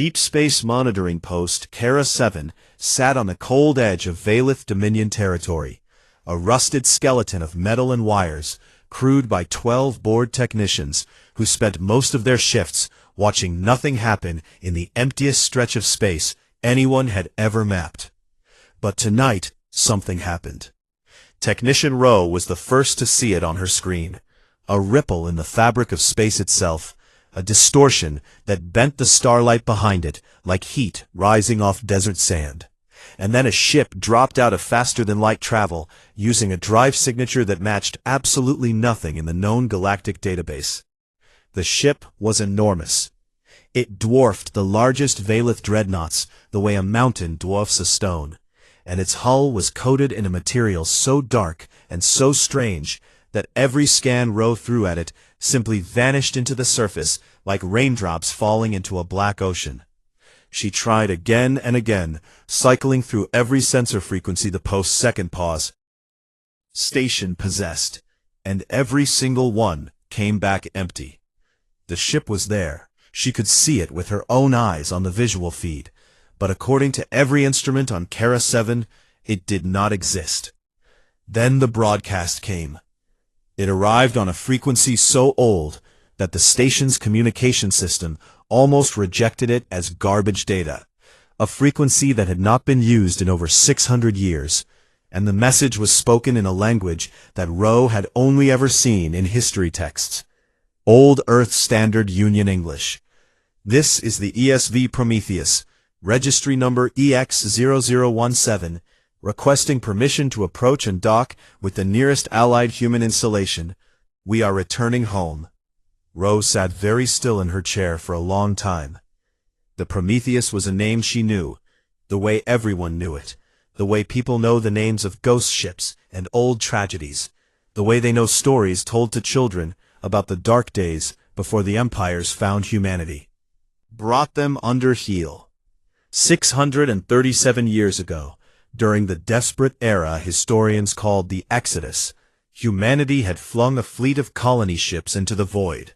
Deep Space Monitoring Post Kara 7 sat on the cold edge of Valith Dominion territory, a rusted skeleton of metal and wires, crewed by 12 bored technicians who spent most of their shifts watching nothing happen in the emptiest stretch of space anyone had ever mapped. But tonight, something happened. Technician Rowe was the first to see it on her screen. A ripple in the fabric of space itself, a distortion that bent the starlight behind it like heat rising off desert sand. And then a ship dropped out of faster-than-light travel using a drive signature that matched absolutely nothing in the known galactic database. The ship was enormous. It dwarfed the largest Valith dreadnoughts the way a mountain dwarfs a stone, and its hull was coated in a material so dark and so strange that every scan Rowe threw at it simply vanished into the surface like raindrops falling into a black ocean. She tried again and again, cycling through every sensor frequency the post-second pause. Station possessed, and every single one came back empty. The ship was there. She could see it with her own eyes on the visual feed, but according to every instrument on Kara 7, it did not exist. Then the broadcast came. It arrived on a frequency so old that the station's communication system almost rejected it as garbage data, a frequency that had not been used in over 600 years, and the message was spoken in a language that Rowe had only ever seen in history texts. Old Earth Standard Union English. This is the ESV Prometheus, registry number EX0017, requesting permission to approach and dock with the nearest allied human installation. We are returning home. Rowe sat very still in her chair for a long time. The Prometheus was a name she knew, the way everyone knew it, the way people know the names of ghost ships and old tragedies, the way they know stories told to children about the dark days before the empires found humanity. Brought them under heel. 637 years ago, during the desperate era historians called the Exodus, humanity had flung a fleet of colony ships into the void,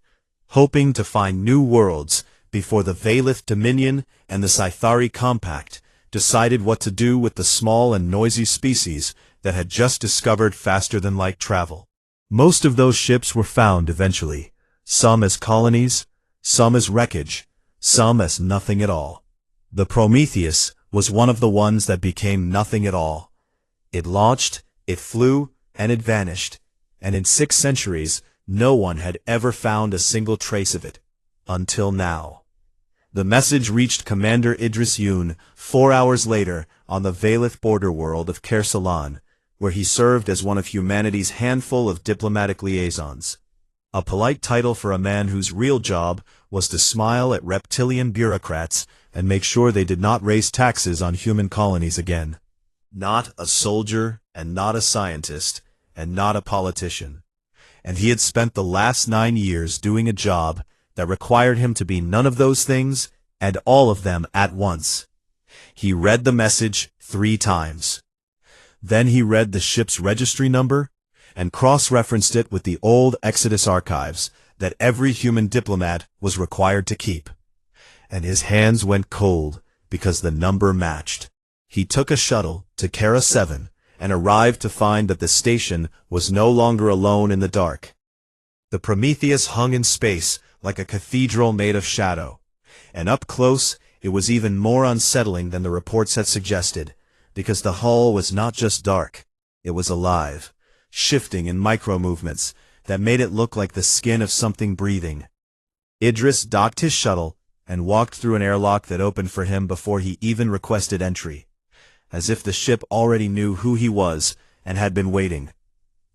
hoping to find new worlds before the Valith Dominion and the Sci-Fi Compact decided what to do with the small and noisy species that had just discovered faster-than-light travel. Most of those ships were found eventually, some as colonies, some as wreckage, some as nothing at all. The Prometheus was one of the ones that became nothing at all. It launched, it flew, and it vanished, and in 6 centuries, no one had ever found a single trace of it. Until now. The message reached Commander Idris Yoon 4 hours later on the Valith border world of Kersalan, where he served as one of humanity's handful of diplomatic liaisons. A polite title for a man whose real job was to smile at reptilian bureaucrats and make sure they did not raise taxes on human colonies again. Not a soldier, and not a scientist, and not a politician. And he had spent the last 9 years doing a job that required him to be none of those things and all of them at once. He read the message 3 times. Then he read the ship's registry number and cross-referenced it with the old Exodus archives that every human diplomat was required to keep. And his hands went cold because the number matched. He took a shuttle to Kara 7 and arrived to find that the station was no longer alone in the dark. The Prometheus hung in space like a cathedral made of shadow, and up close it was even more unsettling than the reports had suggested, because the hull was not just dark, it was alive, shifting in micro-movements that made it look like the skin of something breathing. Idris docked his shuttle and walked through an airlock that opened for him before he even requested entry, as if the ship already knew who he was and had been waiting.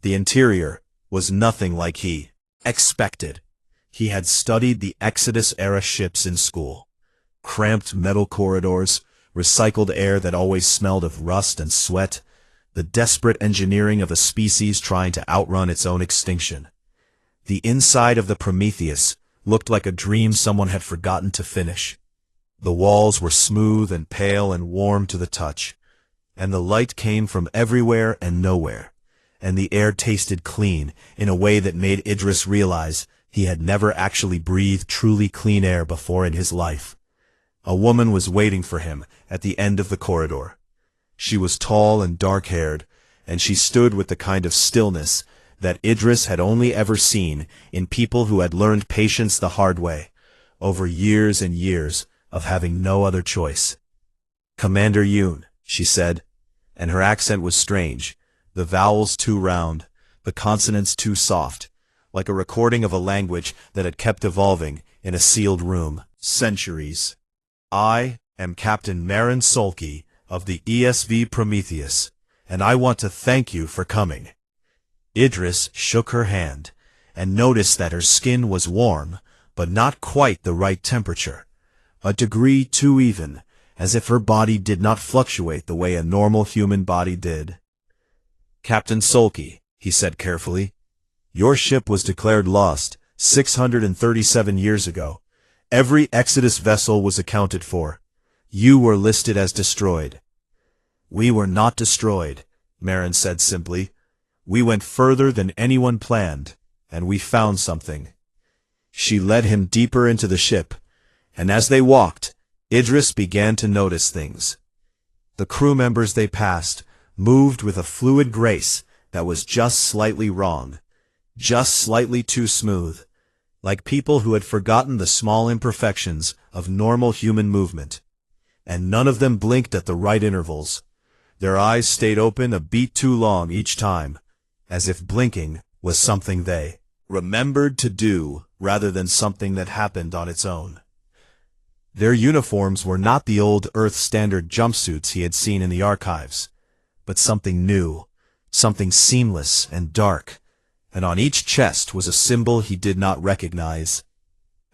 The interior was nothing like he expected. He had studied the Exodus-era ships in school. Cramped metal corridors, recycled air that always smelled of rust and sweat, the desperate engineering of a species trying to outrun its own extinction. The inside of the Prometheus looked like a dream someone had forgotten to finish. The walls were smooth and pale and warm to the touch, and the light came from everywhere and nowhere, and the air tasted clean in a way that made Idris realize he had never actually breathed truly clean air before in his life. A woman was waiting for him at the end of the corridor. She was tall and dark-haired, and she stood with the kind of stillness that Idris had only ever seen in people who had learned patience the hard way, over years and years of having no other choice. "Commander Yoon," she said, and her accent was strange, the vowels too round, the consonants too soft, like a recording of a language that had kept evolving in a sealed room. "Centuries. I am Captain Marin Solke of the ESV Prometheus, and I want to thank you for coming." Idris shook her hand, and noticed that her skin was warm, but not quite the right temperature, a degree too even, as if her body did not fluctuate the way a normal human body did. "Captain Solke," he said carefully, "your ship was declared lost 637 years ago. Every Exodus vessel was accounted for. You were listed as destroyed." "We were not destroyed," Marin said simply. "We went further than anyone planned, and we found something." She led him deeper into the ship, and as they walked, Idris began to notice things. The crew members they passed moved with a fluid grace that was just slightly wrong, just slightly too smooth, like people who had forgotten the small imperfections of normal human movement. And none of them blinked at the right intervals. Their eyes stayed open a beat too long each time, as if blinking was something they remembered to do rather than something that happened on its own. Their uniforms were not the old Earth standard jumpsuits he had seen in the archives, but something new, something seamless and dark, and on each chest was a symbol he did not recognize.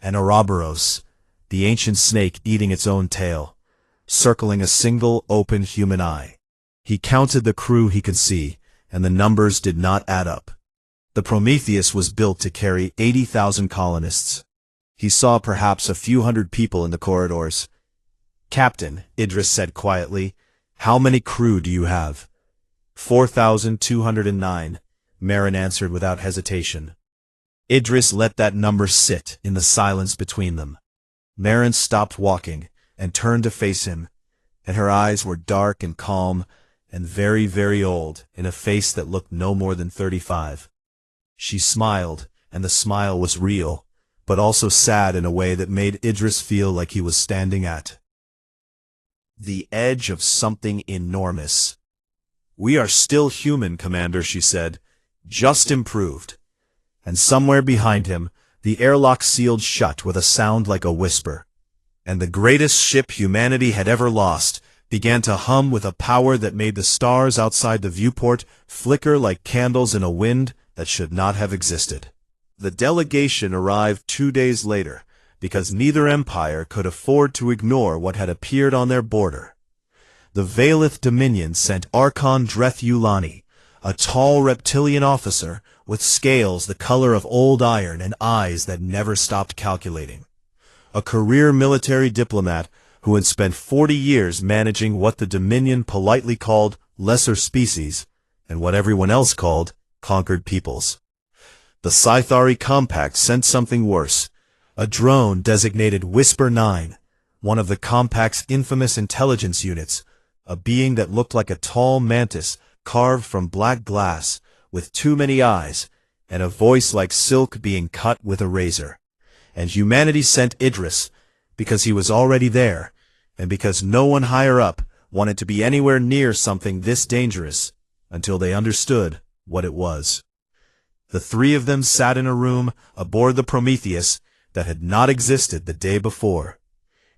An Ouroboros, the ancient snake eating its own tail, circling a single open human eye. He counted the crew he could see, and the numbers did not add up. The Prometheus was built to carry 80,000 colonists. He saw perhaps a few hundred people in the corridors. "Captain," Idris said quietly, "how many crew do you have?" 4,209, Marin answered without hesitation. Idris let that number sit in the silence between them. Marin stopped walking and turned to face him, and her eyes were dark and calm and very, very old in a face that looked no more than 35. She smiled, and the smile was real, but also sad in a way that made Idris feel like he was standing at the edge of something enormous. "We are still human, Commander," she said, "just improved." And somewhere behind him, the airlock sealed shut with a sound like a whisper, and the greatest ship humanity had ever lost began to hum with a power that made the stars outside the viewport flicker like candles in a wind that should not have existed. The delegation arrived 2 days later, because neither empire could afford to ignore what had appeared on their border. The Valith Dominion sent Archon Dreth Yulani, a tall reptilian officer with scales the color of old iron and eyes that never stopped calculating. A career military diplomat who had spent 40 years managing what the Dominion politely called lesser species, and what everyone else called conquered peoples. The Scythari Compact sent something worse, a drone designated Whisper 9, one of the Compact's infamous intelligence units, a being that looked like a tall mantis carved from black glass, with too many eyes, and a voice like silk being cut with a razor. And humanity sent Idris, because he was already there, and because no one higher up wanted to be anywhere near something this dangerous, until they understood what it was. The three of them sat in a room aboard the Prometheus that had not existed the day before.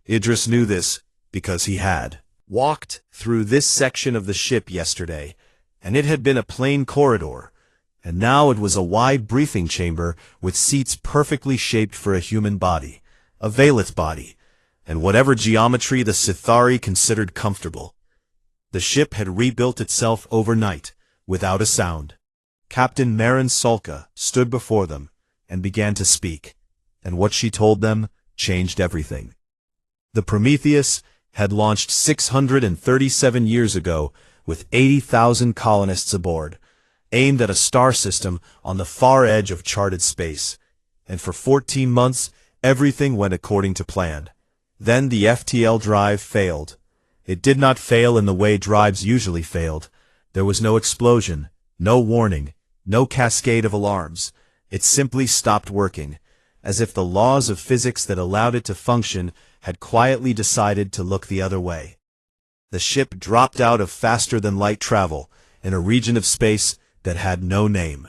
Idris knew this because he had walked through this section of the ship yesterday, and it had been a plain corridor, and now it was a wide briefing chamber with seats perfectly shaped for a human body, a Valith body, and whatever geometry the Scythari considered comfortable. The ship had rebuilt itself overnight, without a sound. Captain Marin Solka stood before them and began to speak, and what she told them changed everything. The Prometheus had launched 637 years ago with 80,000 colonists aboard, aimed at a star system on the far edge of charted space, and for 14 months everything went according to plan. Then the FTL drive failed. It did not fail in the way drives usually failed. There was no explosion, no warning, no cascade of alarms. It simply stopped working, as if the laws of physics that allowed it to function had quietly decided to look the other way. The ship dropped out of faster-than-light travel in a region of space that had no name.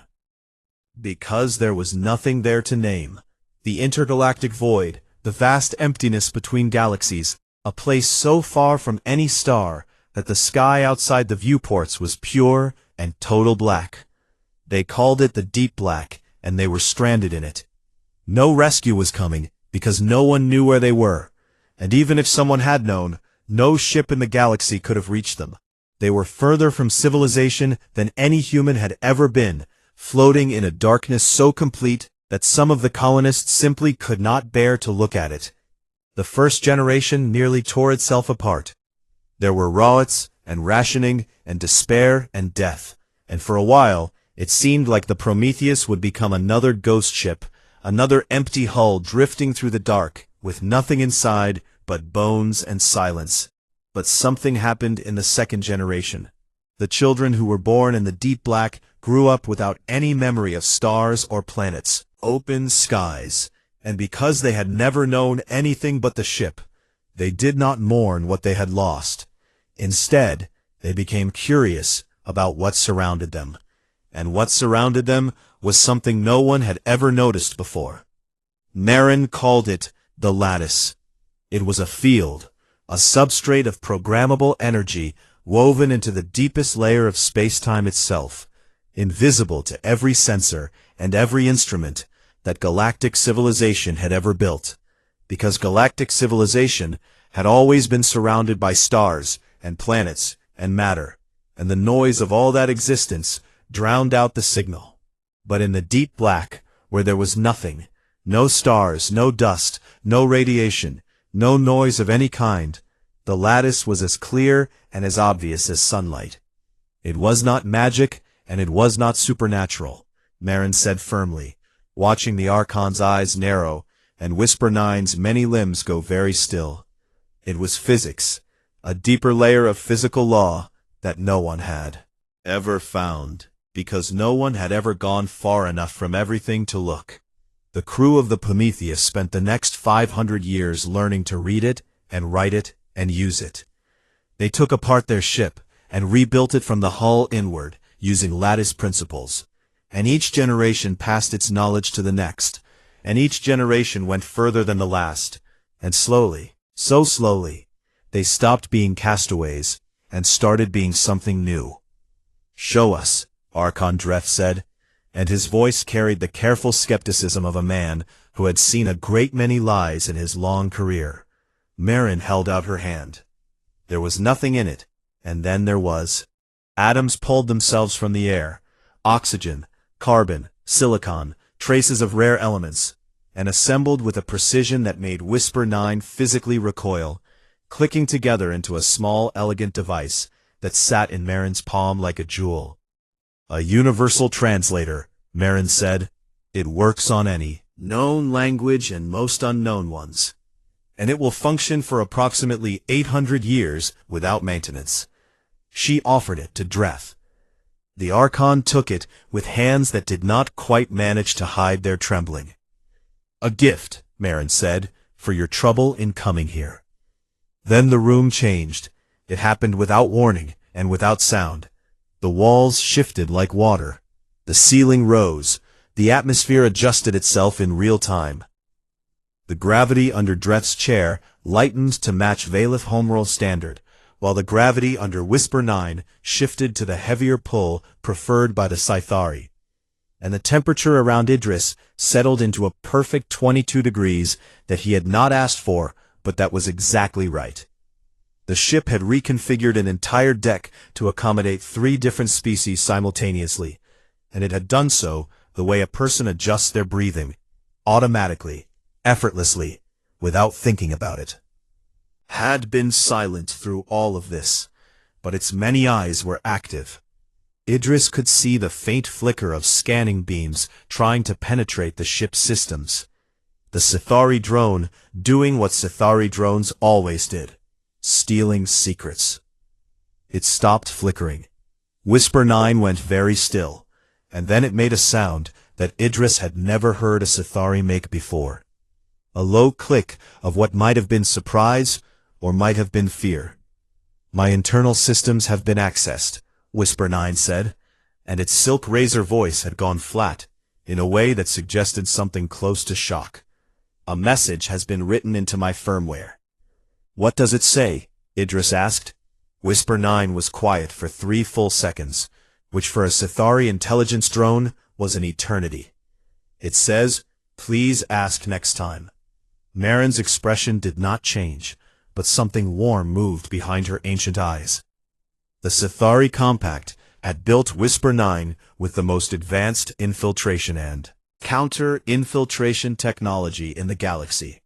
Because there was nothing there to name. The intergalactic void, the vast emptiness between galaxies, a place so far from any star that the sky outside the viewports was pure and total black. They called it the deep black, and they were stranded in it. No rescue was coming, because no one knew where they were, and even if someone had known, no ship in the galaxy could have reached them. They were further from civilization than any human had ever been, floating in a darkness so complete that some of the colonists simply could not bear to look at it. The first generation nearly tore itself apart. There were riots and rationing and despair and death, and for a while it seemed like the Prometheus would become another ghost ship, another empty hull drifting through the dark, with nothing inside but bones and silence. But something happened in the second generation. The children who were born in the deep black grew up without any memory of stars or planets, open skies, and because they had never known anything but the ship, they did not mourn what they had lost. Instead, they became curious about what surrounded them. And what surrounded them was something no one had ever noticed before. Narration called it the lattice. It was a field, a substrate of programmable energy woven into the deepest layer of space-time itself, invisible to every sensor and every instrument that galactic civilization had ever built, because galactic civilization had always been surrounded by stars and planets and matter, and the noise of all that existence drowned out the signal. But in the deep black, where there was nothing, no stars, no dust, no radiation, no noise of any kind, the lattice was as clear and as obvious as sunlight. It was not magic, and it was not supernatural, Narration said firmly, watching the Archon's eyes narrow and Whisper Nine's many limbs go very still. It was physics, a deeper layer of physical law that no one had ever found, because no one had ever gone far enough from everything to look. The crew of the Prometheus spent the next 500 years learning to read it and write it and use it. They took apart their ship and rebuilt it from the hull inward, using lattice principles. And each generation passed its knowledge to the next, and each generation went further than the last, and slowly, so slowly, they stopped being castaways and started being something new. "Show us," Archon Dreth said, and his voice carried the careful skepticism of a man who had seen a great many lies in his long career. Narration held out her hand. There was nothing in it, and then there was. Atoms pulled themselves from the air, oxygen, carbon, silicon, traces of rare elements, and assembled with a precision that made Whisper Nine physically recoil, clicking together into a small, elegant device that sat in Narration's palm like a jewel. "A universal translator," Narration said. "It works on any known language and most unknown ones, and it will function for approximately 800 years without maintenance." She offered it to Dreth. The Archon took it with hands that did not quite manage to hide their trembling. "A gift," Narration said, "for your trouble in coming here." Then the room changed. It happened without warning and without sound. The walls shifted like water. The ceiling rose. The atmosphere adjusted itself in real time. The gravity under Dreth's chair lightened to match Valith Homeworld standard, while the gravity under Whisper Nine shifted to the heavier pull preferred by the Scythari. And the temperature around Idris settled into a perfect 22 degrees that he had not asked for, but that was exactly right. The ship had reconfigured an entire deck to accommodate 3 different species simultaneously, and it had done so the way a person adjusts their breathing, automatically, effortlessly, without thinking about it. Had been silent through all of this, but its many eyes were active. Idris could see the faint flicker of scanning beams trying to penetrate the ship's systems. The Sithari drone doing what Sithari drones always did, stealing secrets. It stopped flickering. Whisper 9 went very still, and then it made a sound that Idris had never heard a Sithari make before. A low click of what might have been surprise or might have been fear. "My internal systems have been accessed," Whisper 9 said, and its silk razor voice had gone flat, in a way that suggested something close to shock. "A message has been written into my firmware." "What does it say?" Idris asked. Whisper 9 was quiet for 3 full seconds, which for a Sithari intelligence drone was an eternity. "It says, please ask next time." Marin's expression did not change, but something warm moved behind her ancient eyes. The Sithari Compact had built Whisper 9 with the most advanced infiltration and counter-infiltration technology in the galaxy.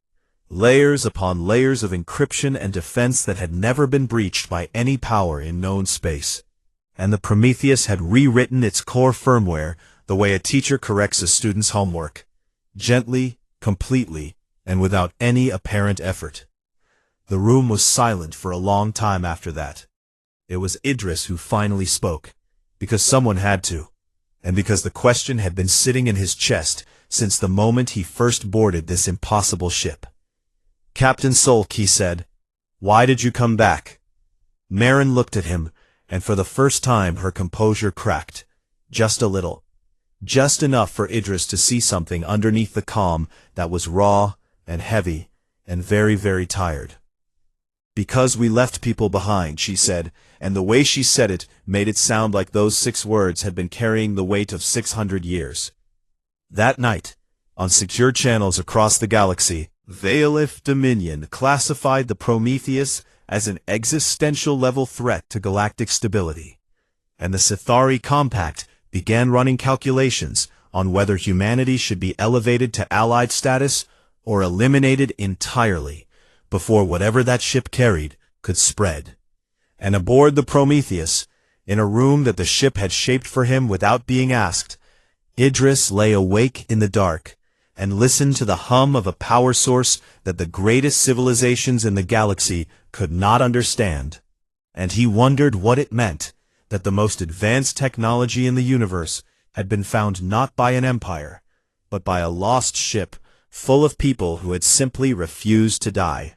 Layers upon layers of encryption and defense that had never been breached by any power in known space. And the Prometheus had rewritten its core firmware the way a teacher corrects a student's homework. Gently, completely, and without any apparent effort. The room was silent for a long time after that. It was Idris who finally spoke, because someone had to, and because the question had been sitting in his chest since the moment he first boarded this impossible ship. "Captain Solk," he said, "why did you come back?" Marin looked at him, and for the first time her composure cracked, just a little. Just enough for Idris to see something underneath the calm that was raw and heavy and very, very tired. "Because we left people behind," she said, and the way she said it made it sound like those 6 words had been carrying the weight of 600 years. That night, on secure channels across the galaxy, Veilif Dominion classified the Prometheus as an existential-level threat to galactic stability, and the Sithari Compact began running calculations on whether humanity should be elevated to allied status or eliminated entirely before whatever that ship carried could spread. And aboard the Prometheus, in a room that the ship had shaped for him without being asked, Idris lay awake in the dark and listened to the hum of a power source that the greatest civilizations in the galaxy could not understand. And he wondered what it meant that the most advanced technology in the universe had been found not by an empire, but by a lost ship full of people who had simply refused to die.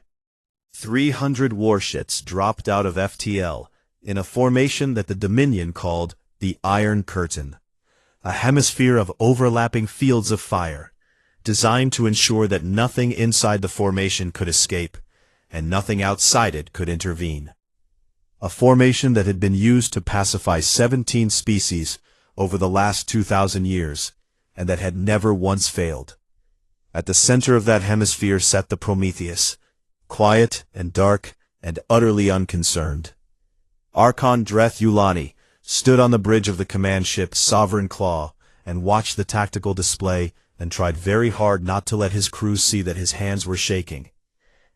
300 warships dropped out of FTL in a formation that the Dominion called the Iron Curtain, a hemisphere of overlapping fields of fire, designed to ensure that nothing inside the formation could escape, and nothing outside it could intervene. A formation that had been used to pacify 17 species over the last 2,000 years, and that had never once failed. At the center of that hemisphere sat the Prometheus, quiet and dark and utterly unconcerned. Archon Dreth Yulani stood on the bridge of the command ship Sovereign Claw and watched the tactical display and tried very hard not to let his crew see that his hands were shaking,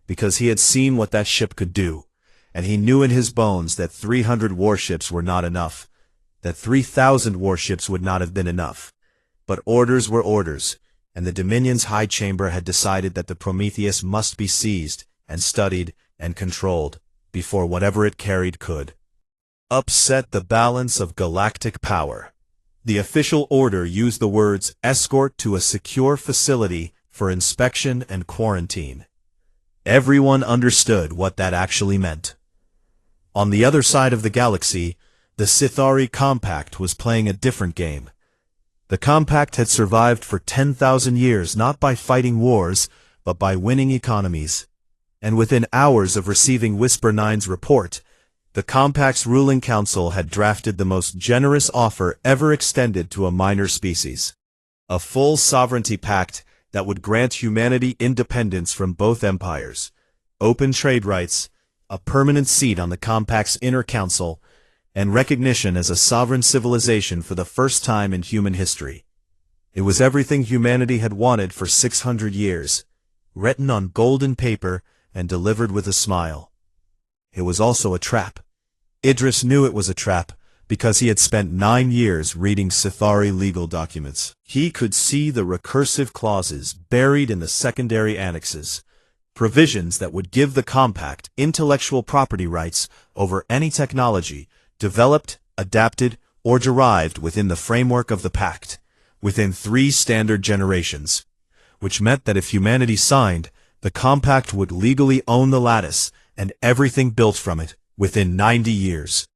because he had seen what that ship could do, and he knew in his bones that 300 warships were not enough, that 3,000 warships would not have been enough. But orders were orders, and the Dominion's High Chamber had decided that the Prometheus must be seized and studied and controlled before whatever it carried could upset the balance of galactic power. The official order used the words escort to a secure facility for inspection and quarantine. Everyone understood what that actually meant. On the other side of the galaxy, the Sithari Compact was playing a different game. The Compact had survived for 10,000 years not by fighting wars, but by winning economies. And within hours of receiving Whisper 9's report, the Compact's ruling council had drafted the most generous offer ever extended to a minor species. A full sovereignty pact that would grant humanity independence from both empires, open trade rights, a permanent seat on the Compact's inner council, and recognition as a sovereign civilization for the first time in human history. It was everything humanity had wanted for 600 years, written on golden paper and delivered with a smile. It was also a trap. Idris knew it was a trap, because he had spent 9 years reading Sithari legal documents. He could see the recursive clauses buried in the secondary annexes, provisions that would give the compact intellectual property rights over any technology developed, adapted, or derived within the framework of the pact, within 3 standard generations, which meant that if humanity signed, the compact would legally own the lattice and everything built from it within 90 years.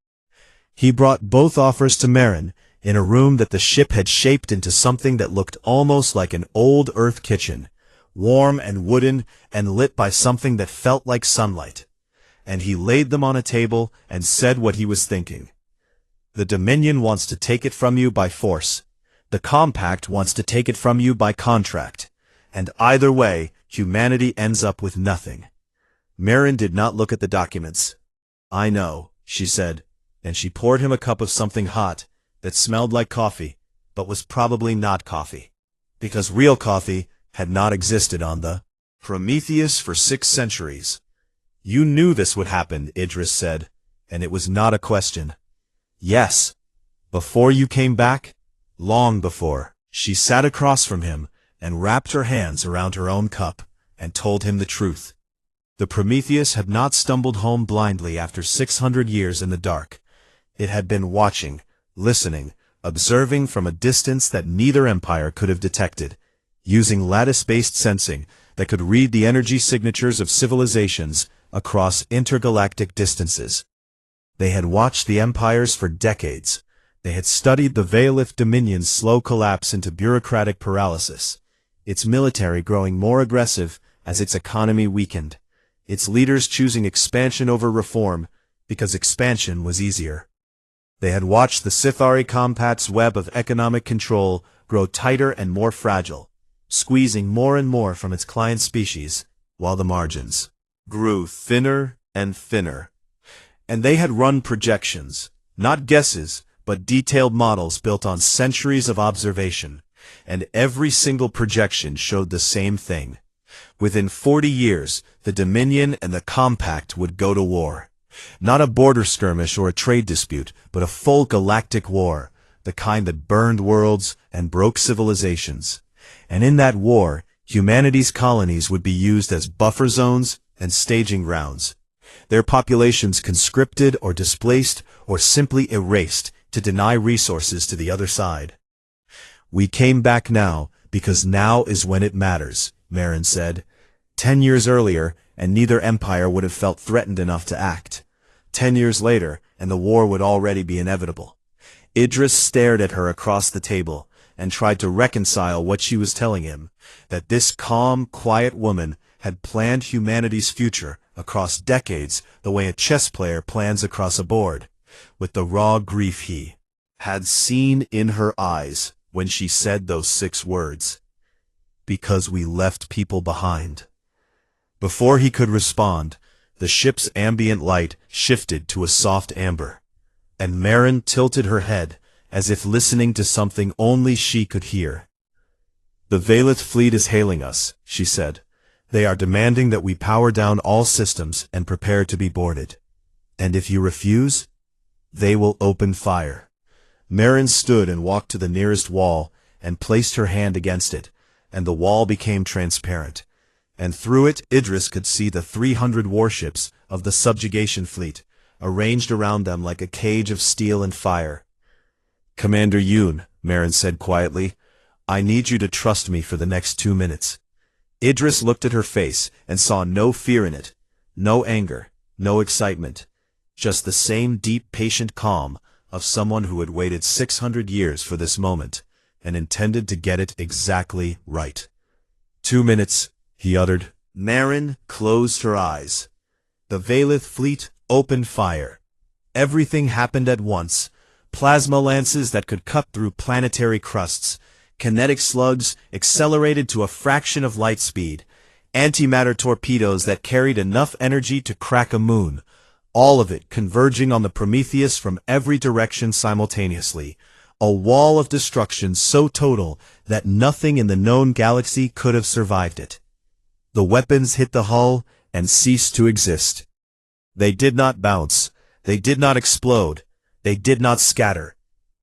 He brought both offers to Marin in a room that the ship had shaped into something that looked almost like an old Earth kitchen, warm and wooden and lit by something that felt like sunlight. And he laid them on a table and said what he was thinking. The Dominion wants to take it from you by force. The Compact wants to take it from you by contract. And either way, humanity ends up with nothing. Marin did not look at the documents. "I know," she said, and she poured him a cup of something hot that smelled like coffee, but was probably not coffee, because real coffee had not existed on the Prometheus for 6 centuries. "You knew this would happen," Idris said, and it was not a question. "Yes. Before you came back? Long before." She sat across from him and wrapped her hands around her own cup and told him the truth. The Prometheus had not stumbled home blindly after 600 years in the dark. It had been watching, listening, observing from a distance that neither empire could have detected, using lattice-based sensing that could read the energy signatures of civilizations across intergalactic distances. They had watched the empires for decades. They had studied the Veilith Dominion's slow collapse into bureaucratic paralysis, its military growing more aggressive as its economy weakened, its leaders choosing expansion over reform because expansion was easier. They had watched the Sithari Compact's web of economic control grow tighter and more fragile, squeezing more and more from its client species, while the margins grew thinner and thinner. And they had run projections, not guesses, but detailed models built on centuries of observation, and every single projection showed the same thing. Within 40 years, the Dominion and the Compact would go to war. Not a border skirmish or a trade dispute, but a full galactic war, the kind that burned worlds and broke civilizations. And in that war, humanity's colonies would be used as buffer zones and staging grounds, their populations conscripted or displaced or simply erased to deny resources to the other side. "We came back now because now is when it matters," Marin said. 10 years earlier, and neither empire would have felt threatened enough to act. 10 years later, and the war would already be inevitable. Idris stared at her across the table and tried to reconcile what she was telling him, that this calm, quiet woman had planned humanity's future across decades the way a chess player plans across a board, with the raw grief he had seen in her eyes when she said those 6 words. "Because we left people behind." Before he could respond, the ship's ambient light shifted to a soft amber, and Marin tilted her head as if listening to something only she could hear. "The Veilith fleet is hailing us," she said. "They are demanding that we power down all systems and prepare to be boarded. And if you refuse, they will open fire." Marin stood and walked to the nearest wall and placed her hand against it, and the wall became transparent. And through it Idris could see the 300 warships of the subjugation fleet, arranged around them like a cage of steel and fire. "Commander Yoon," Marin said quietly, "I need you to trust me for the next 2 minutes." Idris looked at her face and saw no fear in it, no anger, no excitement, just the same deep, patient calm of someone who had waited 600 years for this moment and intended to get it exactly right. 2 minutes, he uttered. Marin closed her eyes. The Veilith fleet opened fire. Everything happened at once. Plasma lances that could cut through planetary crusts, kinetic slugs accelerated to a fraction of light speed, antimatter torpedoes that carried enough energy to crack a moon, all of it converging on the Prometheus from every direction simultaneously, a wall of destruction so total that nothing in the known galaxy could have survived it. The weapons hit the hull and ceased to exist. They did not bounce. They did not explode. They did not scatter.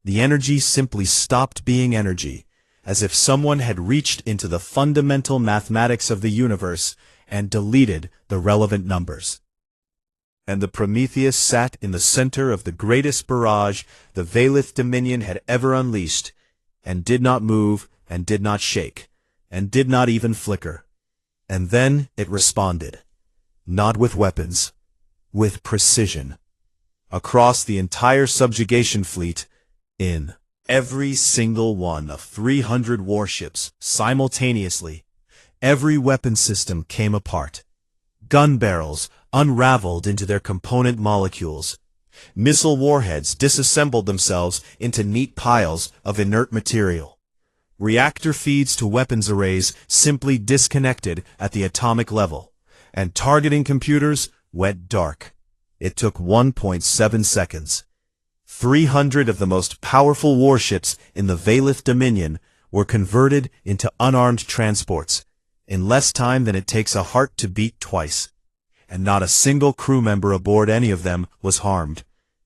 The energy simply stopped being energy, as if someone had reached into the fundamental mathematics of the universe and deleted the relevant numbers. And the Prometheus sat in the center of the greatest barrage the Valith Dominion had ever unleashed, and did not move, and did not shake, and did not even flicker. And then it responded. Not with weapons, with precision. Across the entire subjugation fleet, in every single one of 300 warships, simultaneously, every weapon system came apart. Gun barrels unraveled into their component molecules. Missile warheads disassembled themselves into neat piles of inert material. Reactor feeds to weapons arrays simply disconnected at the atomic level, and targeting computers went dark. It took 1.7 seconds. 300 of the most powerful warships in the Valith Dominion were converted into unarmed transports, in less time than it takes a heart to beat twice. And not a single crew member aboard any of them was harmed.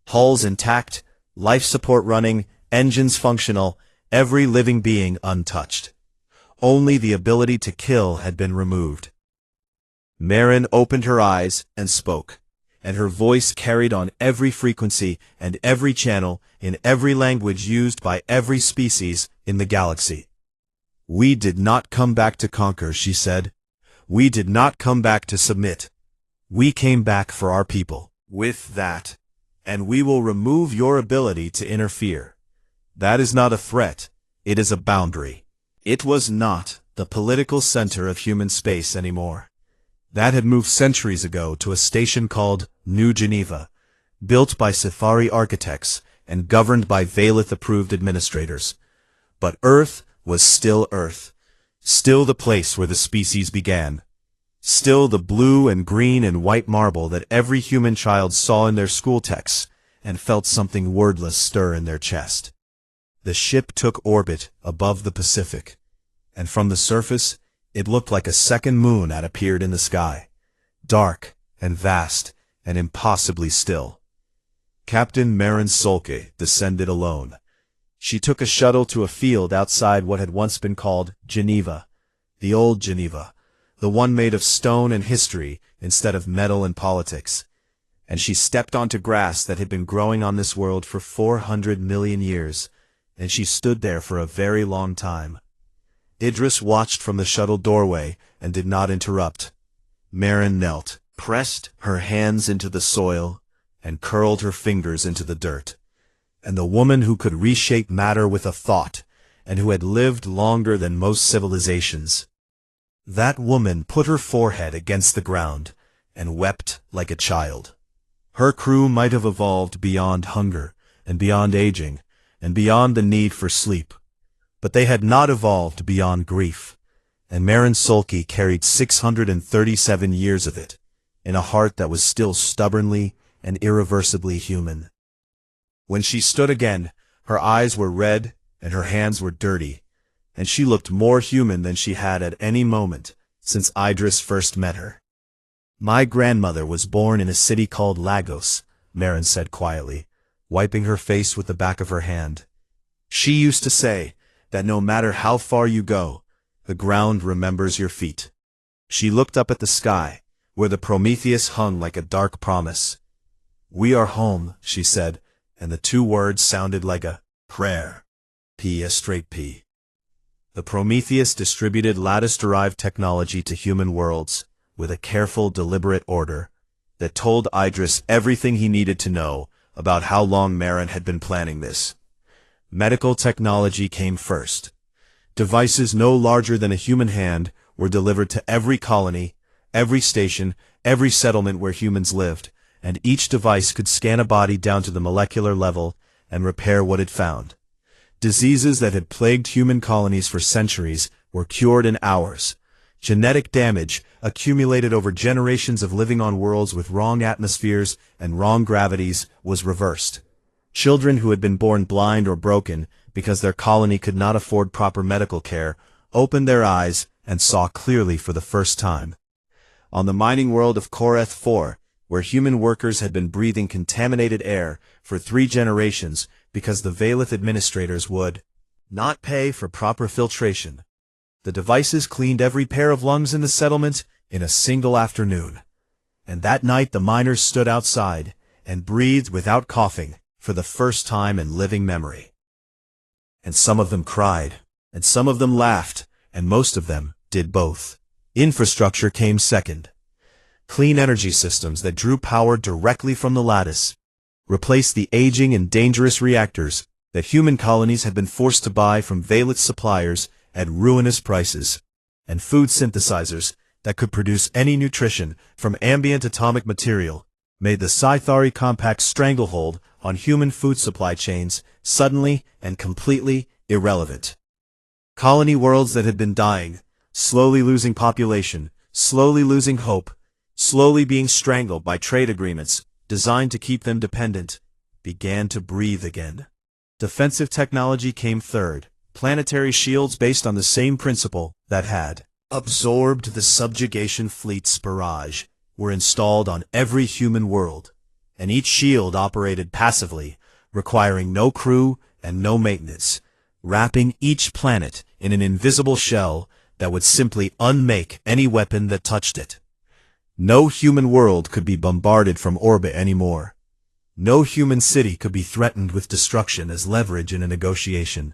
Hulls intact, life support running, engines functional, every living being untouched. Only the ability to kill had been removed. Marin opened her eyes and spoke, and her voice carried on every frequency and every channel in every language used by every species in the galaxy. We did not come back to conquer, she said. We did not come back to submit. We came back for our people. With that, and we will remove your ability to interfere. That is not a threat, it is a boundary. It was not the political center of human space anymore. That had moved centuries ago to a station called New Geneva, built by Safari architects and governed by Valith-approved administrators. But Earth was still Earth, still the place where the species began. Still the blue and green and white marble that every human child saw in their school texts and felt something wordless stir in their chest. The ship took orbit above the Pacific, and from the surface it looked like a second moon had appeared in the sky, dark and vast and impossibly still. Captain Marin Solke descended alone. She took a shuttle to a field outside what had once been called Geneva, the old Geneva, the one made of stone and history instead of metal and politics. And she stepped onto grass that had been growing on this world for 400 million years, and she stood there for a very long time. Idris watched from the shuttle doorway and did not interrupt. Marin knelt, pressed her hands into the soil, and curled her fingers into the dirt. And the woman who could reshape matter with a thought, and who had lived longer than most civilizations, that woman put her forehead against the ground and wept like a child. Her crew might have evolved beyond hunger and beyond aging and beyond the need for sleep, but they had not evolved beyond grief, and Marin Solke carried 637 years of it in a heart that was still stubbornly and irreversibly human. When she stood again, her eyes were red and her hands were dirty, and she looked more human than she had at any moment since Idris first met her. My grandmother was born in a city called Lagos, Marin said quietly, wiping her face with the back of her hand. She used to say that no matter how far you go, the ground remembers your feet. She looked up at the sky, where the Prometheus hung like a dark promise. We are home, she said, and the two words sounded like a prayer. P, a straight P. The Prometheus distributed lattice-derived technology to human worlds with a careful, deliberate order that told Idris everything he needed to know about how long Marin had been planning this. Medical technology came first. Devices no larger than a human hand were delivered to every colony, every station, every settlement where humans lived, and each device could scan a body down to the molecular level and repair what it found. Diseases that had plagued human colonies for centuries were cured in hours. Genetic damage, accumulated over generations of living on worlds with wrong atmospheres and wrong gravities, was reversed. Children who had been born blind or broken because their colony could not afford proper medical care opened their eyes and saw clearly for the first time. On the mining world of Koreth 4, where human workers had been breathing contaminated air for 3 generations because the Valith administrators would not pay for proper filtration. The devices cleaned every pair of lungs in the settlement in a single afternoon. And that night the miners stood outside and breathed without coughing for the first time in living memory. And some of them cried, and some of them laughed, and most of them did both. Infrastructure came second. Clean energy systems that drew power directly from the lattice replaced the aging and dangerous reactors that human colonies had been forced to buy from Valith suppliers at ruinous prices, and food synthesizers that could produce any nutrition from ambient atomic material made the Sci-Fi Compact stranglehold on human food supply chains suddenly and completely irrelevant. Colony worlds that had been dying, slowly losing population, slowly losing hope, slowly being strangled by trade agreements designed to keep them dependent, began to breathe again. Defensive technology came third. Planetary shields based on the same principle that had absorbed the subjugation fleet's barrage were installed on every human world, and each shield operated passively, requiring no crew and no maintenance, wrapping each planet in an invisible shell that would simply unmake any weapon that touched it. No human world could be bombarded from orbit anymore. No human city could be threatened with destruction as leverage in a negotiation.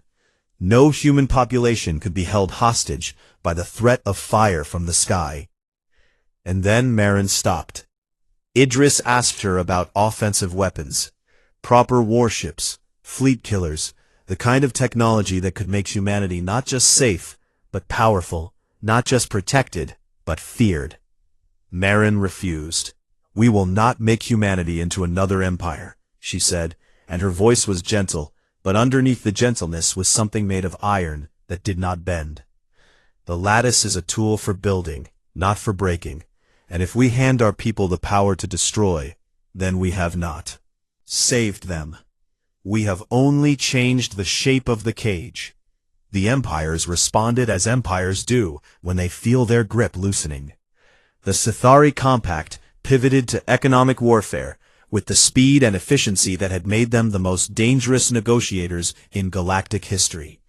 No human population could be held hostage by the threat of fire from the sky. And then Marin stopped. Idris asked her about offensive weapons, proper warships, fleet killers, the kind of technology that could make humanity not just safe, but powerful, not just protected, but feared. Marin refused. "We will not make humanity into another empire," she said, and her voice was gentle, but underneath the gentleness was something made of iron that did not bend. "The lattice is a tool for building, not for breaking, and if we hand our people the power to destroy, then we have not saved them. We have only changed the shape of the cage." The empires responded as empires do when they feel their grip loosening. The Sci-Fi Compact pivoted to economic warfare with the speed and efficiency that had made them the most dangerous negotiators in galactic history.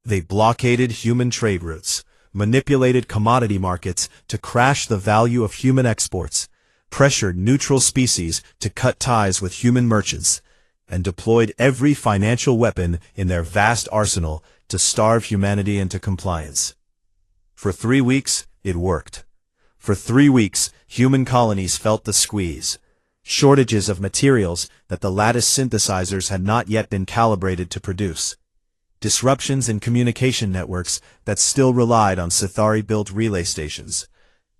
They blockaded human trade routes, manipulated commodity markets to crash the value of human exports, pressured neutral species to cut ties with human merchants, and deployed every financial weapon in their vast arsenal to starve humanity into compliance. For 3 weeks, it worked. For 3 weeks, human colonies felt the squeeze. Shortages of materials that the lattice synthesizers had not yet been calibrated to produce. Disruptions in communication networks that still relied on Sithari-built relay stations.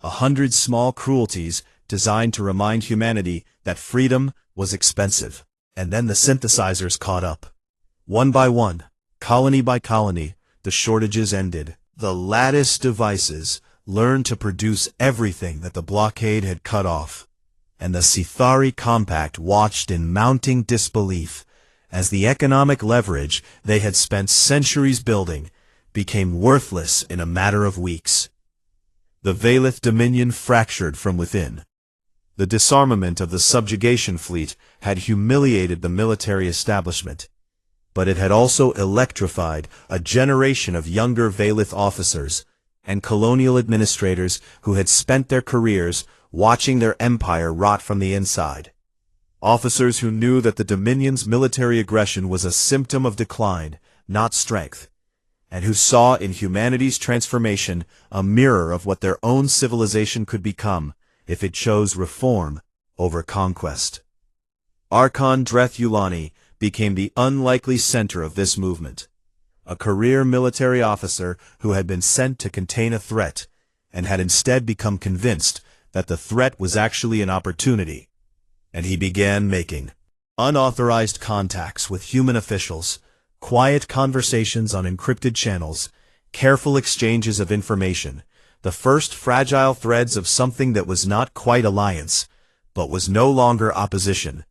100 small cruelties designed to remind humanity that freedom was expensive. And then the synthesizers caught up. One by one, colony by colony, the shortages ended. The lattice devices learned to produce everything that the blockade had cut off. And the Sci-Fi Compact watched in mounting disbelief as the economic leverage they had spent centuries building became worthless in a matter of weeks. The Valith Dominion fractured from within. The disarmament of the subjugation fleet had humiliated the military establishment, but it had also electrified a generation of younger Valith officers and colonial administrators who had spent their careers watching their empire rot from the inside. Officers who knew that the Dominion's military aggression was a symptom of decline, not strength, and who saw in humanity's transformation a mirror of what their own civilization could become if it chose reform over conquest. Archon Dreth became the unlikely center of this movement, a career military officer who had been sent to contain a threat and had instead become convinced that the threat was actually an opportunity, and he began making unauthorized contacts with human officials, quiet conversations on encrypted channels, careful exchanges of information, the first fragile threads of something that was not quite alliance, but was no longer opposition.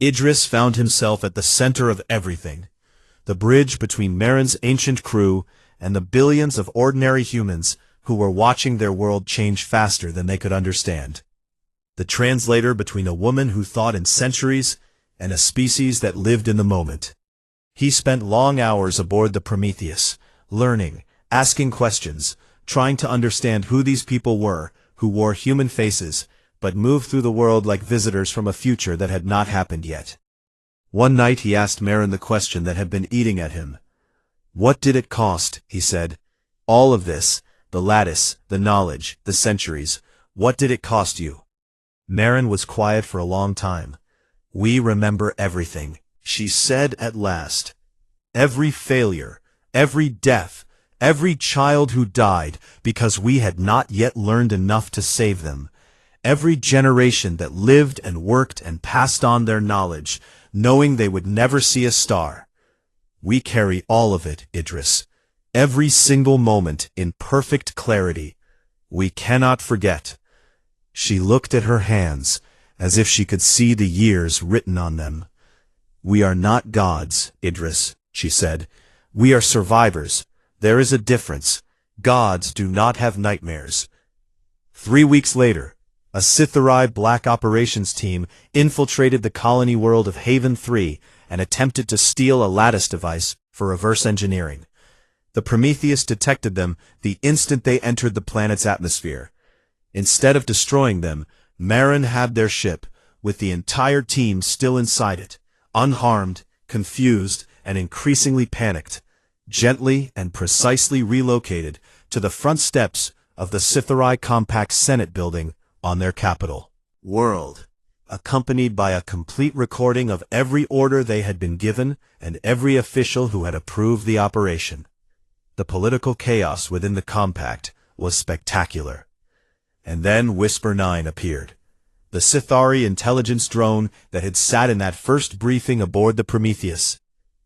Idris found himself at the center of everything, the bridge between Marin's ancient crew and the billions of ordinary humans who were watching their world change faster than they could understand. the translator between a woman who thought in centuries and a species that lived in the moment. He spent long hours aboard the Prometheus, learning, asking questions, trying to understand who these people were, who wore human faces, but moved through the world like visitors from a future that had not happened yet. One night he asked Marin the question that had been eating at him. "What did it cost?" he said. "All of this, the lattice, the knowledge, the centuries, what did it cost you?" Marin was quiet for a long time. "We remember everything," she said at last. "Every failure, every death, every child who died because we had not yet learned enough to save them. Every generation that lived and worked and passed on their knowledge, knowing they would never see a star. We carry all of it, Idris. Every single moment in perfect clarity. We cannot forget." She looked at her hands, as if she could see the years written on them. "We are not gods, Idris," she said. "We are survivors. There is a difference. Gods do not have nightmares." 3 weeks later, a Scytherai Black Operations team infiltrated the colony world of Haven 3 and attempted to steal a lattice device for reverse engineering. The Prometheus detected them the instant they entered the planet's atmosphere. Instead of destroying them, Marin had their ship, with the entire team still inside it, unharmed, confused, and increasingly panicked, gently and precisely relocated to the front steps of the Scytherai Compact Senate building on their capital world, accompanied by a complete recording of every order they had been given and every official who had approved the operation. The political chaos within the compact was spectacular. And then Whisper 9 appeared, the Scythari intelligence drone that had sat in that first briefing aboard the Prometheus,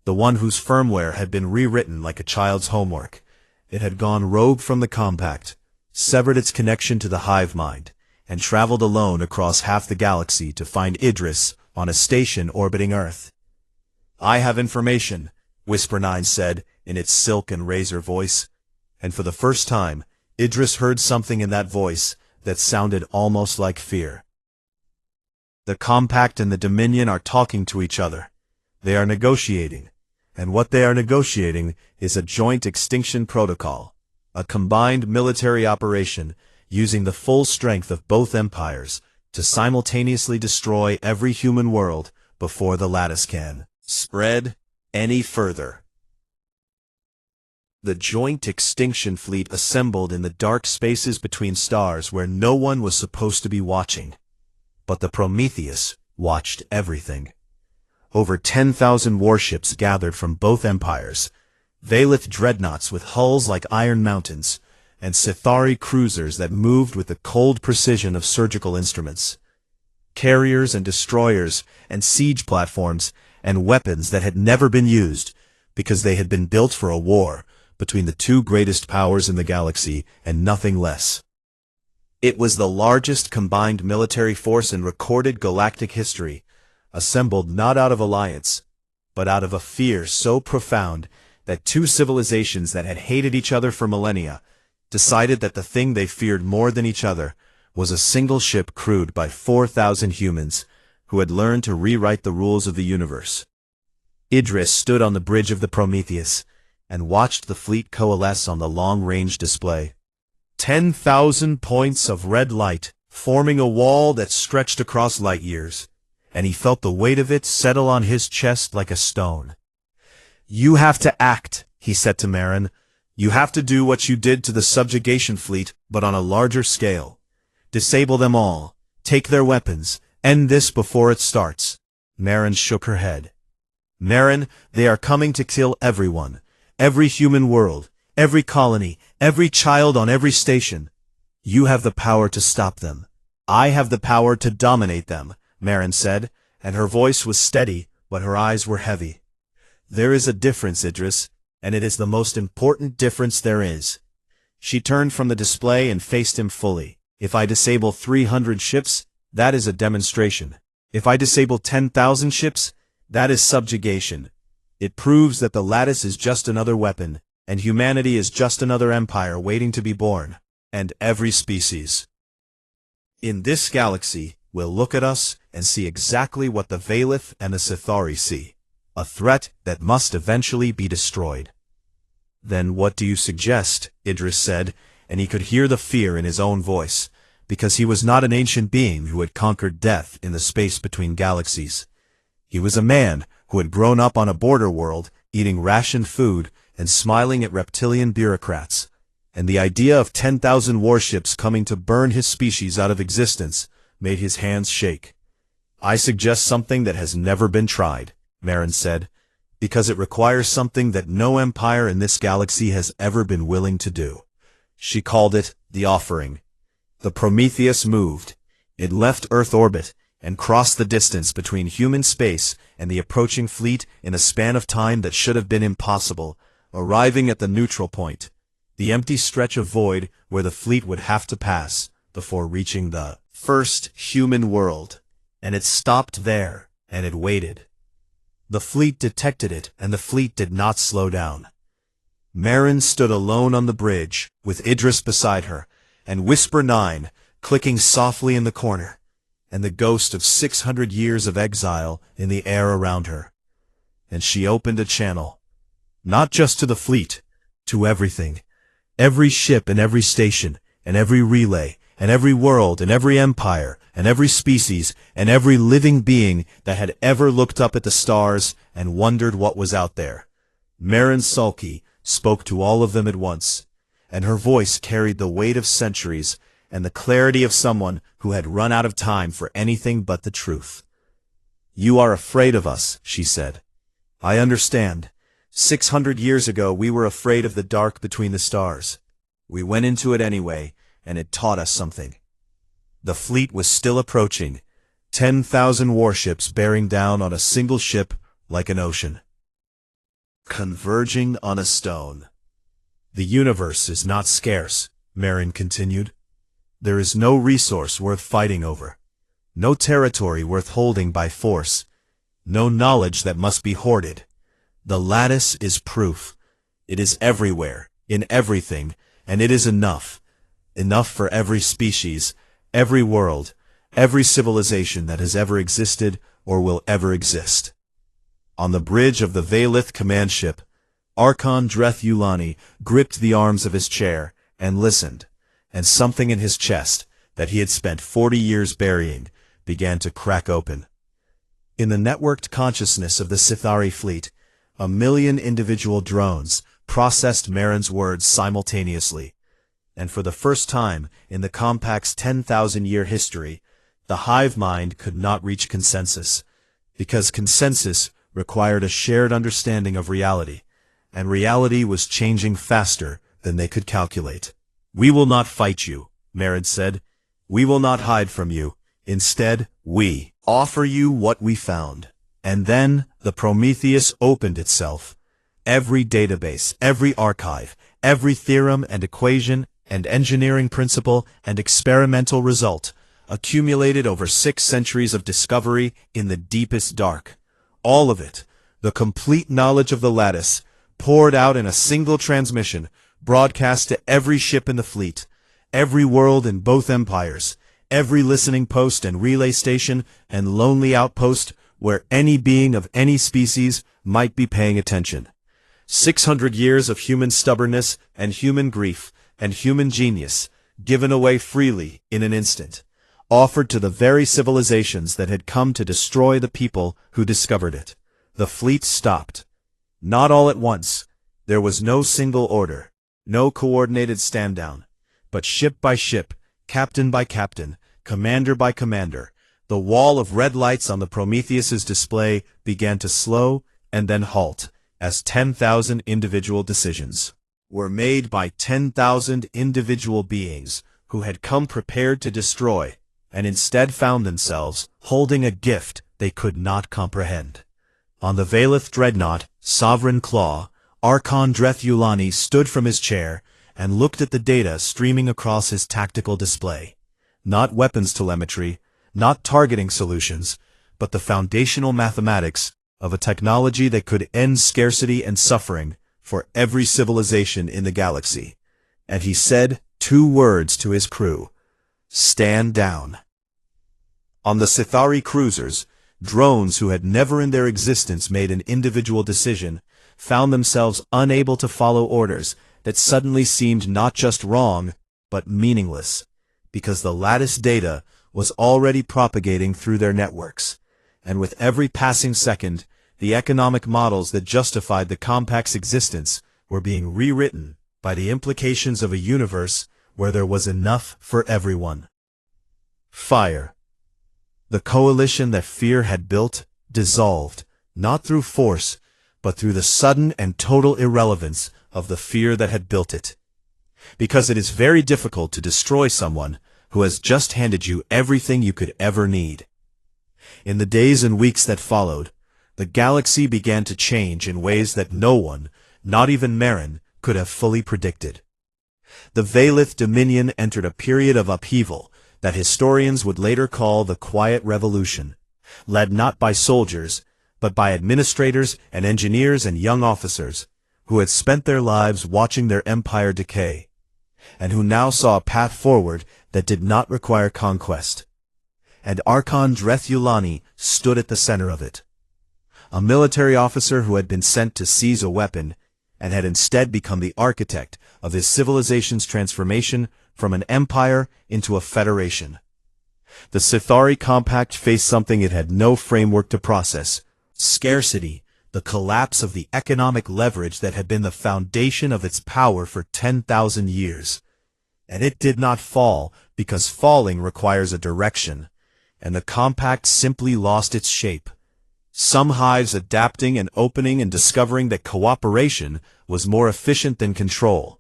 the one whose firmware had been rewritten like a child's homework. It had gone rogue from the compact, severed its connection to the hive mind, and traveled alone across half the galaxy to find Idris on a station orbiting Earth. "I have information," Whisper 9 said in its silk and razor voice, and for the first time, Idris heard something in that voice that sounded almost like fear. "The Compact and the Dominion are talking to each other. They are negotiating, and what they are negotiating is a joint extinction protocol, a combined military operation using the full strength of both empires to simultaneously destroy every human world before the lattice can spread any further." The joint extinction fleet assembled in the dark spaces between stars where no one was supposed to be watching. But the Prometheus watched everything. Over 10,000 warships gathered from both empires, Valith dreadnoughts with hulls like iron mountains, and Scythari cruisers that moved with the cold precision of surgical instruments. Carriers and destroyers and siege platforms and weapons that had never been used because they had been built for a war between the two greatest powers in the galaxy and nothing less. It was the largest combined military force in recorded galactic history, assembled not out of alliance, but out of a fear so profound that two civilizations that had hated each other for millennia decided that the thing they feared more than each other was a single ship crewed by 4,000 humans who had learned to rewrite the rules of the universe. Idris stood on the bridge of the Prometheus and watched the fleet coalesce on the long-range display. 10,000 points of red light, forming a wall that stretched across light years, and he felt the weight of it settle on his chest like a stone. "You have to act," he said to Marin. "You have to do what you did to the subjugation fleet, but on a larger scale. Disable them all. Take their weapons. End this before it starts." Marin shook her head. "Marin, they are coming to kill everyone. Every human world, every colony, every child on every station. You have the power to stop them. I have the power to dominate them," Marin said, and her voice was steady, but her eyes were heavy. "There is a difference, Idris, and it is the most important difference there is." She turned from the display and faced him fully. "If I disable 300 ships, that is a demonstration. If I disable 10,000 ships, that is subjugation. It proves that the lattice is just another weapon, and humanity is just another empire waiting to be born, and every species in this galaxy will look at us and see exactly what the Valith and the Sithari see, a threat that must eventually be destroyed. Then what do you suggest? Idris said, and he could hear the fear in his own voice, because he was not an ancient being who had conquered death in the space between galaxies. He was a man who had grown up on a border world, eating rationed food and smiling at reptilian bureaucrats, and the idea of 10,000 warships coming to burn his species out of existence made his hands shake. I suggest something that has never been tried, Marin said, because it requires something that no empire in this galaxy has ever been willing to do. She called it the Offering. The Prometheus moved. It left Earth orbit and crossed the distance between human space and the approaching fleet in a span of time that should have been impossible, arriving at the neutral point, the empty stretch of void where the fleet would have to pass before reaching the first human world. And it stopped there, and it waited. The fleet detected it, and the fleet did not slow down. Marin stood alone on the bridge, with Idris beside her, and Whisper 9 clicking softly in the corner, and the ghost of 600 years of exile in the air around her. And she opened a channel, not just to the fleet, to everything, every ship and every station, and every relay, and every world, and every empire, and every species, and every living being that had ever looked up at the stars and wondered what was out there. Marin Sulky spoke to all of them at once, and her voice carried the weight of centuries and the clarity of someone who had run out of time for anything but the truth. You are afraid of us, she said. I understand. 600 years ago we were afraid of the dark between the stars. We went into it anyway, and it taught us something. The fleet was still approaching, 10,000 warships bearing down on a single ship like an ocean, converging on a stone. The universe is not scarce, Marin continued. There is no resource worth fighting over, no territory worth holding by force, no knowledge that must be hoarded. The lattice is proof. It is everywhere, in everything, and it is enough. Enough for every species, every world, every civilization that has ever existed or will ever exist. On the bridge of the Valith command ship, Archon Dreth Yulani gripped the arms of his chair and listened, and something in his chest that he had spent 40 years burying began to crack open. In the networked consciousness of the Sithari fleet, 1,000,000 individual drones processed Marin's words simultaneously, and for the first time in the Compact's 10,000-year history, the hive mind could not reach consensus, because consensus required a shared understanding of reality, and reality was changing faster than they could calculate. We will not fight you, Marin said. We will not hide from you. Instead, we offer you what we found. And then the Prometheus opened itself. Every database, every archive, every theorem and equation and engineering principle and experimental result accumulated over 6 centuries of discovery in the deepest dark. All of it, the complete knowledge of the lattice, poured out in a single transmission, broadcast to every ship in the fleet, every world in both empires, every listening post and relay station and lonely outpost where any being of any species might be paying attention. 600 years of human stubbornness and human grief and human genius, given away freely in an instant, offered to the very civilizations that had come to destroy the people who discovered it. The fleet stopped. Not all at once. There was no single order, no coordinated stand-down, but ship by ship, captain by captain, commander by commander, the wall of red lights on the Prometheus's display began to slow and then halt, as 10,000 individual decisions were made by 10,000 individual beings who had come prepared to destroy, and instead found themselves holding a gift they could not comprehend. On the Valith dreadnought, Sovereign Claw, Archon Dreth Yulani stood from his chair and looked at the data streaming across his tactical display. Not weapons telemetry, not targeting solutions, but the foundational mathematics of a technology that could end scarcity and suffering for every civilization in the galaxy. And he said 2 words to his crew: stand down. On the Sithari cruisers, drones who had never in their existence made an individual decision found themselves unable to follow orders that suddenly seemed not just wrong, but meaningless, because the lattice data was already propagating through their networks, and with every passing second, the economic models that justified the compact's existence were being rewritten by the implications of a universe where there was enough for everyone. Fire. The coalition that fear had built dissolved, not through force, but through the sudden and total irrelevance of the fear that had built it. Because it is very difficult to destroy someone who has just handed you everything you could ever need. In the days and weeks that followed, the galaxy began to change in ways that no one, not even Marin, could have fully predicted. The Valith Dominion entered a period of upheaval that historians would later call the Quiet Revolution, led not by soldiers, but by administrators and engineers and young officers who had spent their lives watching their empire decay, and who now saw a path forward that did not require conquest. And Archon Drethulani stood at the center of it. A military officer who had been sent to seize a weapon and had instead become the architect of his civilization's transformation from an empire into a federation. The Sithari Compact faced something it had no framework to process: scarcity, the collapse of the economic leverage that had been the foundation of its power for 10,000 years. And it did not fall because falling requires a direction, and the Compact simply lost its shape. Some hives adapting and opening and discovering that cooperation was more efficient than control.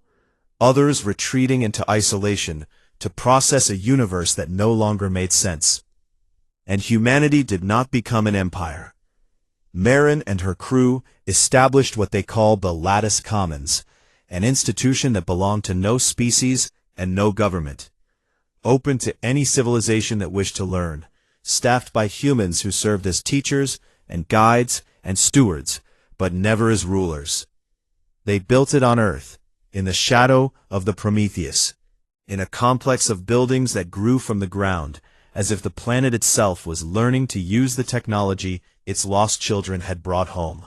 Others retreating into isolation to process a universe that no longer made sense. And humanity did not become an empire. Marin and her crew established what they called the Lattice Commons, an institution that belonged to no species and no government, open to any civilization that wished to learn, staffed by humans who served as teachers and guides and stewards, but never as rulers. They built it on Earth, in the shadow of the Prometheus, in a complex of buildings that grew from the ground, as if the planet itself was learning to use the technology its lost children had brought home.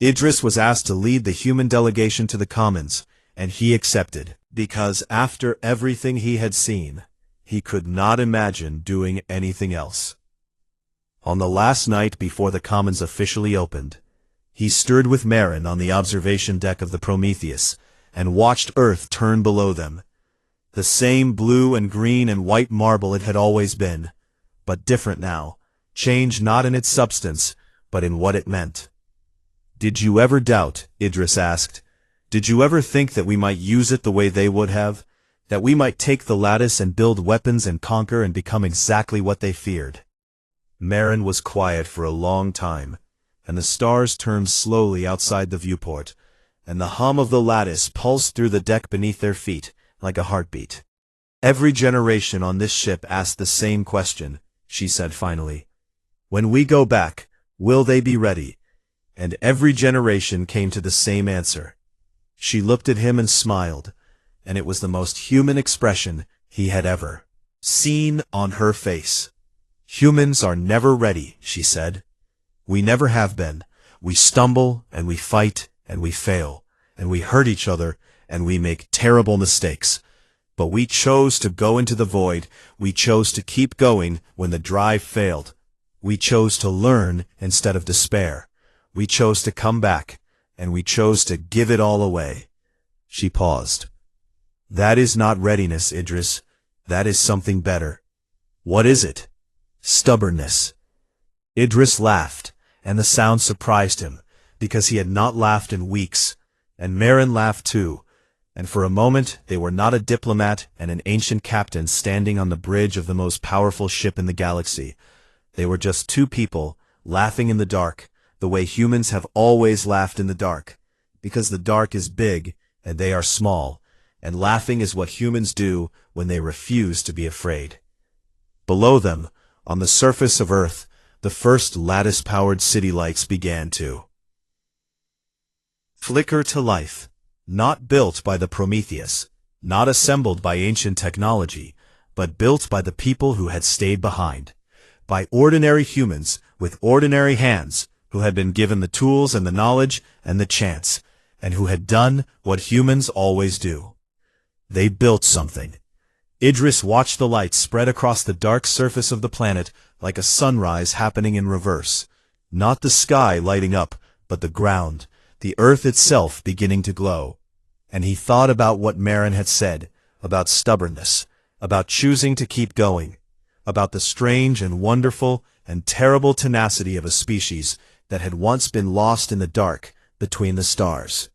Idris was asked to lead the human delegation to the Commons, and he accepted, because after everything he had seen, he could not imagine doing anything else. On the last night before the Commons officially opened, he stood with Marin on the observation deck of the Prometheus and watched Earth turn below them. The same blue and green and white marble it had always been, but different now, changed not in its substance, but in what it meant. "Did you ever doubt," Idris asked, "did you ever think that we might use it the way they would have? That we might take the lattice and build weapons and conquer and become exactly what they feared?" Marin was quiet for a long time, and the stars turned slowly outside the viewport, and the hum of the lattice pulsed through the deck beneath their feet like a heartbeat. "Every generation on this ship asked the same question," she said finally. "When we go back, will they be ready?" And every generation came to the same answer. She looked at him and smiled, and it was the most human expression he had ever seen on her face. "Humans are never ready," she said. "We never have been. We stumble, and we fight, and we fail, and we hurt each other, and we make terrible mistakes. But we chose to go into the void. We chose to keep going when the drive failed. We chose to learn instead of despair. We chose to come back, and we chose to give it all away." She paused. "That is not readiness, Idris. That is something better." "What is it?" "Stubbornness." Idris laughed, and the sound surprised him, because he had not laughed in weeks, and Marin laughed too, and for a moment they were not a diplomat and an ancient captain standing on the bridge of the most powerful ship in the galaxy. They were just two people, laughing in the dark, the way humans have always laughed in the dark, because the dark is big and they are small, and laughing is what humans do when they refuse to be afraid. Below them, on the surface of Earth, the first lattice-powered city lights began to flicker to life, not built by the Prometheus, not assembled by ancient technology, but built by the people who had stayed behind, by ordinary humans with ordinary hands who had been given the tools and the knowledge and the chance, and who had done what humans always do. They built something. Idris watched the light spread across the dark surface of the planet like a sunrise happening in reverse. Not the sky lighting up, but the ground, the earth itself beginning to glow. And he thought about what Marin had said, about stubbornness, about choosing to keep going, about the strange and wonderful and terrible tenacity of a species that had once been lost in the dark between the stars.